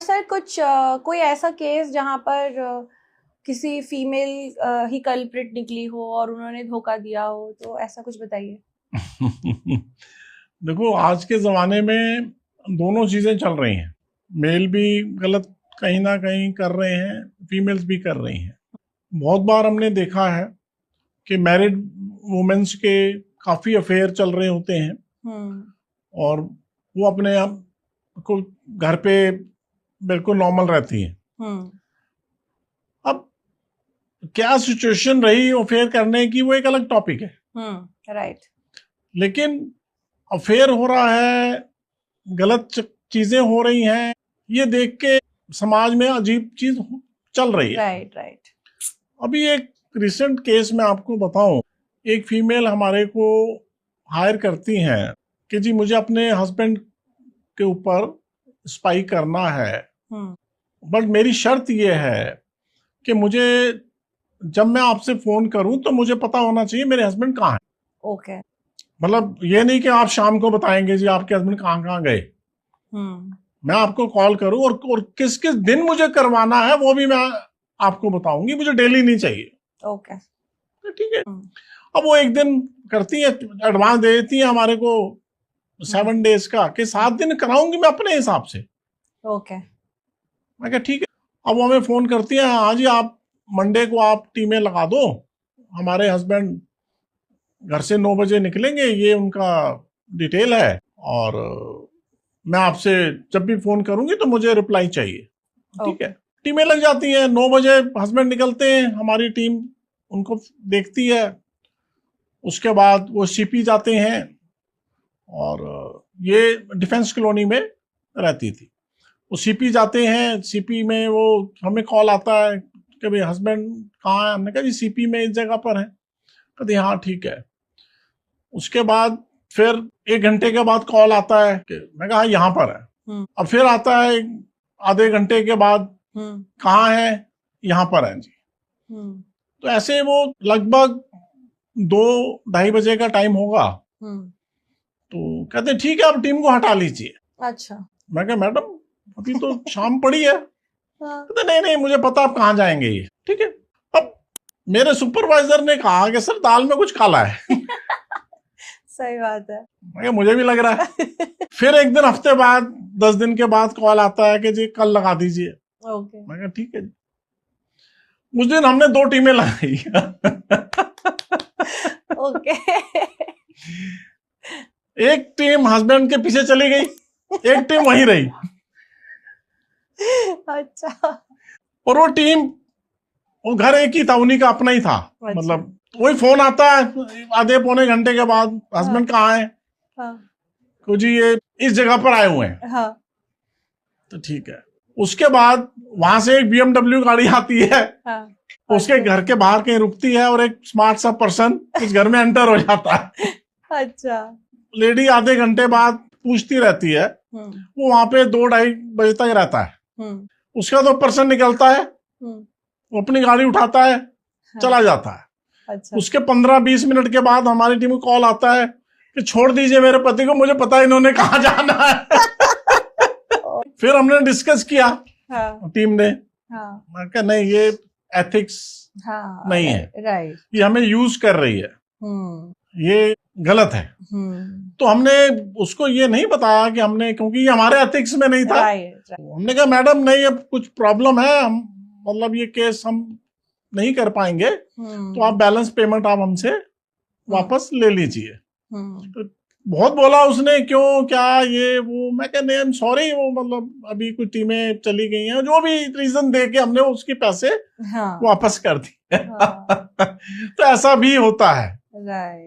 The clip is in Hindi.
सर कुछ कोई ऐसा केस जहाँ पर किसी फीमेल ही कल्प्रिट निकली हो और उन्होंने धोखा दिया हो, तो ऐसा कुछ बताइए। देखो, आज के ज़माने में दोनों चीज़ें चल रही हैं। मेल भी गलत कहीं ना कहीं कर रहे हैं, फीमेल्स भी कर रही हैं। बहुत बार हमने देखा है कि मैरिड वुमेन्स के काफ़ी अफेयर चल रहे होते हैं और वो अपने आप को घर पे बिल्कुल नॉर्मल रहती हैं। अब क्या सिचुएशन रही अफेयर करने की, वो एक अलग टॉपिक है। राइट। लेकिन अफेयर हो रहा है, गलत चीजें हो रही हैं, ये देख के समाज में अजीब चीज चल रही है। राइट। अभी एक रिसेंट केस में आपको बताऊं, एक फीमेल हमारे को हायर करती हैं कि जी मुझे अपने हस्बैंड के ऊपर स्पाई करना है, बट मेरी शर्त ये है कि मुझे जब मैं आपसे फोन करूं तो मुझे पता होना चाहिए मेरे हस्बैंड कहाँ हैं। ओके। मतलब ये नहीं कि आप शाम को बताएंगे जी आपके हस्बैंड कहाँ कहाँ गए। मैं आपको कॉल करूं और किस किस दिन मुझे करवाना है वो भी मैं आपको बताऊंगी, मुझे डेली नहीं चाहिए। ओके। तो ठीक है। अब वो एक दिन करती है, एडवांस दे देती है हमारे को 7 डेज का, कि 7 दिन कराऊंगी मैं अपने हिसाब से। ओके। मैं कहा ठीक है। अब वो हमें फोन करती है, हाँ जी आप मंडे को आप टीमें लगा दो, हमारे हस्बैंड घर से 9 बजे निकलेंगे, ये उनका डिटेल है, और मैं आपसे जब भी फोन करूंगी तो मुझे रिप्लाई चाहिए। ठीक है। टीमें लग जाती हैं, 9 बजे हस्बैंड निकलते हैं, हमारी टीम उनको देखती है। उसके बाद वो सीपी जाते हैं, और ये डिफेंस कॉलोनी में रहती थी। वो सीपी जाते हैं, सीपी में वो हमें कॉल आता है कि भाई हस्बैंड कहाँ है। हमने कहा जी सीपी में इस जगह पर है। कहते हाँ ठीक है। उसके बाद फिर 1 घंटे के बाद कॉल आता है कि मैं कहा यहाँ पर है। अब फिर आता है आधे घंटे के बाद, कहाँ है, यहाँ पर है जी। तो ऐसे वो लगभग 2-2:30 बजे का टाइम होगा। तो कहते ठीक है आप टीम को हटा लीजिए। अच्छा। मैं कहा मैडम अभी तो शाम पड़ी है। कहते नहीं नहीं मुझे पता आप कहाँ जाएंगे ये। ठीक है। अब मेरे सुपरवाइजर ने कहा कि सर दाल में कुछ काला है। सही बात है। मैं मुझे भी लग रहा है। फिर एक दिन हफ्ते बाद 10 दिन के बाद कॉल आता है कि जी कल लगा दीजिए। ओके। मैं कहा ठीक है। उस दिन हमने 2 टीमें लगाई। ओके। एक टीम हस्बैंड के पीछे चली गई, एक टीम वहीं रही। अच्छा। और वो टीम, वो घर एक ही था, उन्हीं का अपना ही था। अच्छा। मतलब वही फोन आता है आधे पौने घंटे के बाद, हस्बैंड कहाँ है। तो जी ये इस जगह पर आए हुए हैं। तो ठीक है। उसके बाद वहां से एक BMW गाड़ी आती है, उसके घर के बाहर कहीं रुकती है, और एक स्मार्ट सा पर्सन उस घर में एंटर हो जाता है। अच्छा। लेडी आधे घंटे बाद पूछती रहती है, वो वहां पे 2-2:30 बजे तक रहता है। उसका तो पर्सन निकलता है, वो अपनी गाड़ी उठाता है, चला जाता है। अच्छा। उसके 15-20 मिनट के बाद हमारी टीम को कॉल आता है कि छोड़ दीजिए मेरे पति को, मुझे पता है इन्होंने कहाँ जाना है। फिर हमने डिस्कस किया, टीम ने। मैं कहा नहीं ये एथिक्स नहीं है, राइट। ये हमें यूज कर रही है, ये गलत है। तो हमने उसको ये नहीं बताया कि हमने, क्योंकि ये हमारे एथिक्स में नहीं था। हमने कहा मैडम नहीं अब कुछ प्रॉब्लम है, हम मतलब ये केस हम नहीं कर पाएंगे, तो आप बैलेंस पेमेंट आप हमसे वापस ले लीजिए। तो बहुत बोला उसने, क्यों क्या ये वो। मैं कहा नहीं आई एम सॉरी, वो मतलब अभी कुछ टीमें चली गई हैं, जो भी रीजन दे के हमने उसके पैसे वापस कर दिए। तो ऐसा भी होता है। राइट।